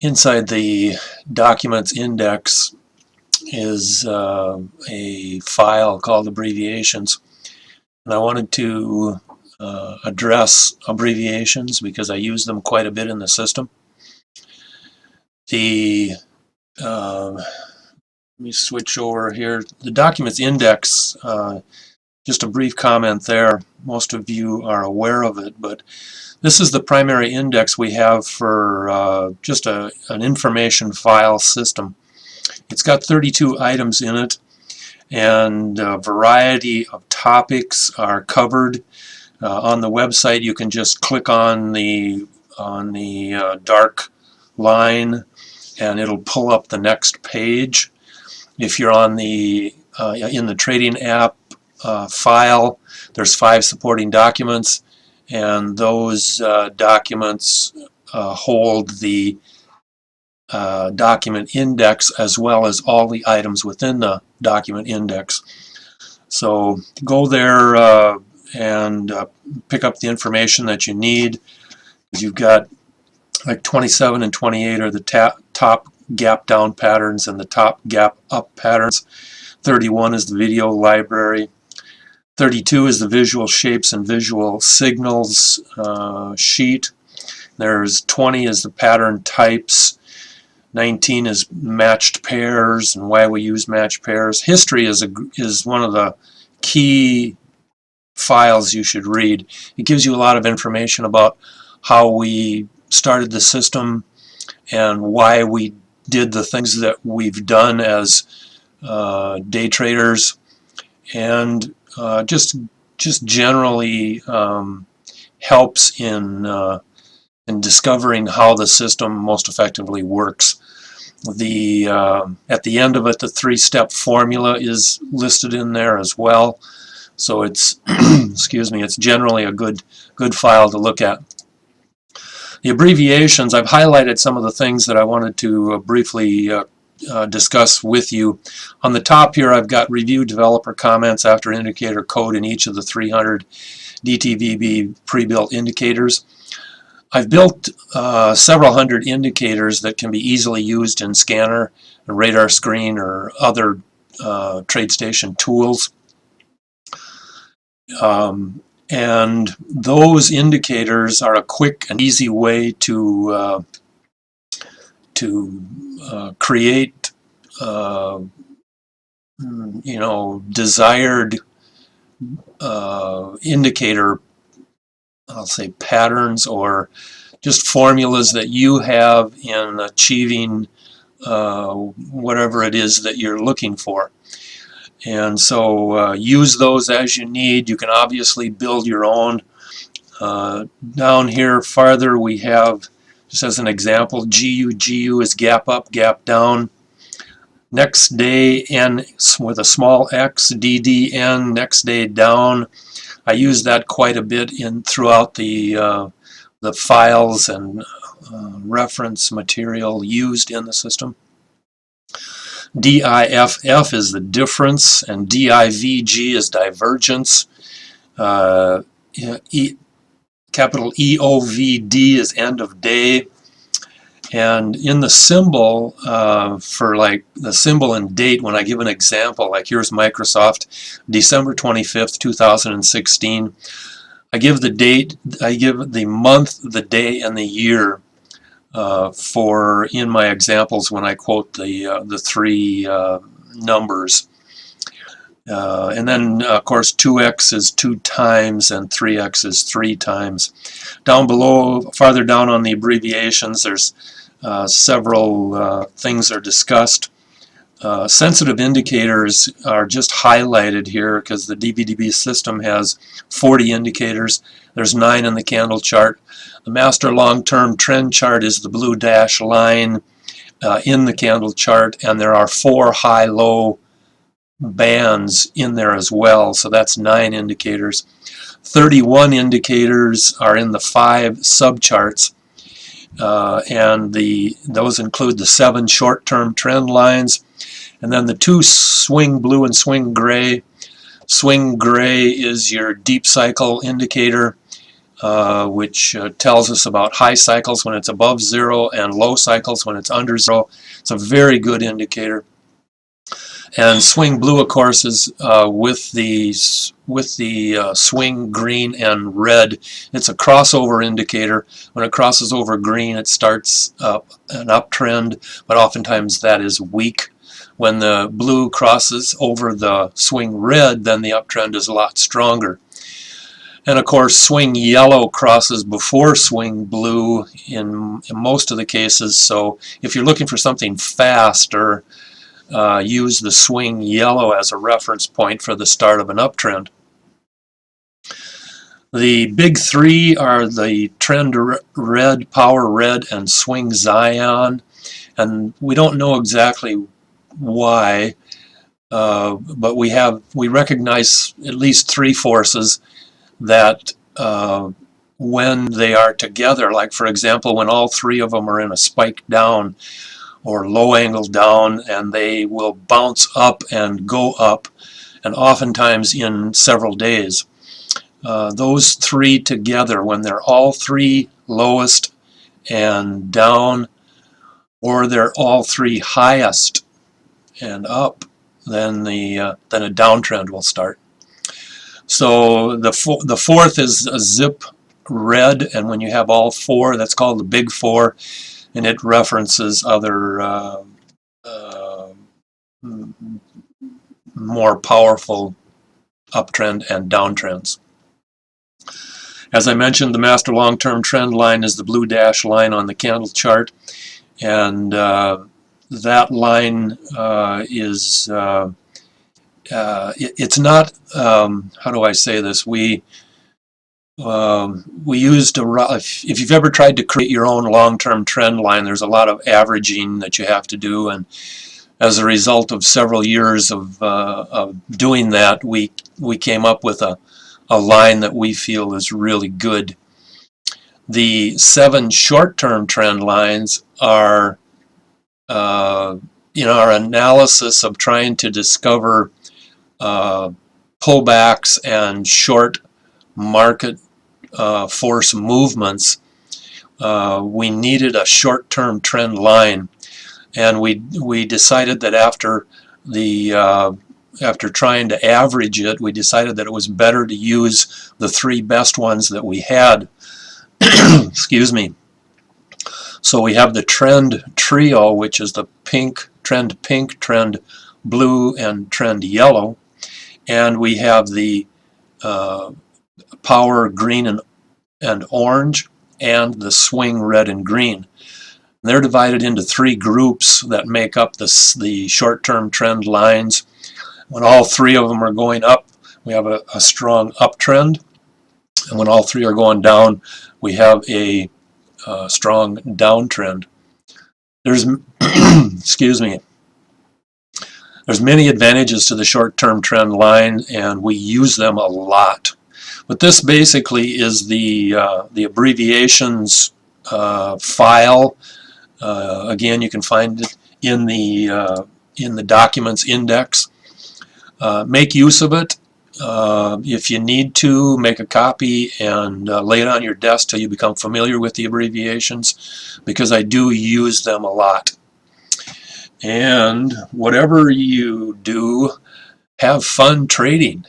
Inside the documents index is a file called Abbreviations, and I wanted to address abbreviations because I use them quite a bit in the system. Let me switch over here. The documents index, just a brief comment there. Most of you are aware of it, but this is the primary index we have for just an information file system. It's got 32 items in it, and a variety of topics are covered. On the website, you can just click on the dark line, and it'll pull up the next page. If you're on the in the trading app file, there's 5 supporting documents, and those documents hold the document index as well as all the items within the document index. So go there and pick up the information that you need. You've got like 27 and 28 are the top gap down patterns and the top gap up patterns. 31 is the video library. 32 is the visual shapes and visual signals sheet. There's 20 is the pattern types. 19 is matched pairs and why we use matched pairs. History is one of the key files you should read. It gives you a lot of information about how we started the system and why we did the things that we've done as day traders, and just generally helps in discovering how the system most effectively works. At the end of it, the 3-step formula is listed in there as well. So it's excuse me, it's generally a good file to look at. The abbreviations, I've highlighted some of the things that I wanted to briefly discuss with you. On the top here, I've got review developer comments after indicator code in each of the 300 DTVB pre-built indicators. I've built several hundred indicators that can be easily used in Scanner, Radar Screen, or other TradeStation tools. And those indicators are a quick and easy way to create desired indicator, I'll say, patterns or just formulas that you have in achieving whatever it is that you're looking for. And so use those as you need. You can obviously build your own. Down here farther we have, just as an example, GU is gap up, gap down. Next day N with a small x, DDN, next day down. I use that quite a bit throughout the files and reference material used in the system. DIFF is the difference, and DIVG is divergence. Capital EOVD is end of day. And in the symbol, for like the symbol and date, when I give an example, like here's Microsoft, December 25th, 2016, I give the date, I give the month, the day, and the year for in my examples when I quote the 3 numbers. And then, of course, 2x is 2 times and 3x is 3 times. Down below, farther down on the abbreviations, there's several things are discussed. Sensitive indicators are just highlighted here because the DVDB system has 40 indicators. There's 9 in the candle chart. The master long-term trend chart is the blue dash line in the candle chart, and there are 4 high-low bands in there as well, so that's 9 indicators. 31 indicators are in the 5 subcharts, and those include the 7 short-term trend lines, and then the 2 swing blue and swing gray. Swing gray is your deep cycle indicator. which tells us about high cycles when it's above 0 and low cycles when it's under 0. It's a very good indicator. And swing blue, of course, is with the swing green and red. It's a crossover indicator. When it crosses over green, it starts an uptrend, but oftentimes that is weak. When the blue crosses over the swing red, then the uptrend is a lot stronger. And of course, swing yellow crosses before swing blue in most of the cases. So if you're looking for something faster, use the swing yellow as a reference point for the start of an uptrend. The big three are the trend red, power red, and swing Zion. And we don't know exactly why, but we recognize at least three forces that when they are together, like for example when all three of them are in a spike down or low angle down, and they will bounce up and go up, and oftentimes in several days. Those three together, when they're all three lowest and down, or they're all three highest and up, then a downtrend will start. So the fourth is a zip red, and when you have all four, that's called the big four, and it references other more powerful uptrend and downtrends. As I mentioned, the master long-term trend line is the blue dash line on the candle chart, and that line is it's not, how do I say this, we used if you've ever tried to create your own long-term trend line, there's a lot of averaging that you have to do, and as a result of several years of doing that, we came up with a line that we feel is really good. The 7 short-term trend lines are our analysis of trying to discover pullbacks and short market force movements. We needed a short-term trend line, and we decided that after trying to average it, we decided that it was better to use the 3 best ones that we had. Excuse me. So we have the trend trio, which is the trend blue, and trend yellow, and we have the power green and orange, and the swing red and green. They're divided into 3 groups that make up the short-term trend lines. When all 3 of them are going up, we have a strong uptrend, and when all 3 are going down, we have a strong downtrend. There's excuse me. There's many advantages to the short-term trend line, and we use them a lot. But this basically is the abbreviations file. Again, you can find it in the documents index. Make use of it. If you need to, make a copy and lay it on your desk till you become familiar with the abbreviations, because I do use them a lot. And whatever you do, have fun trading.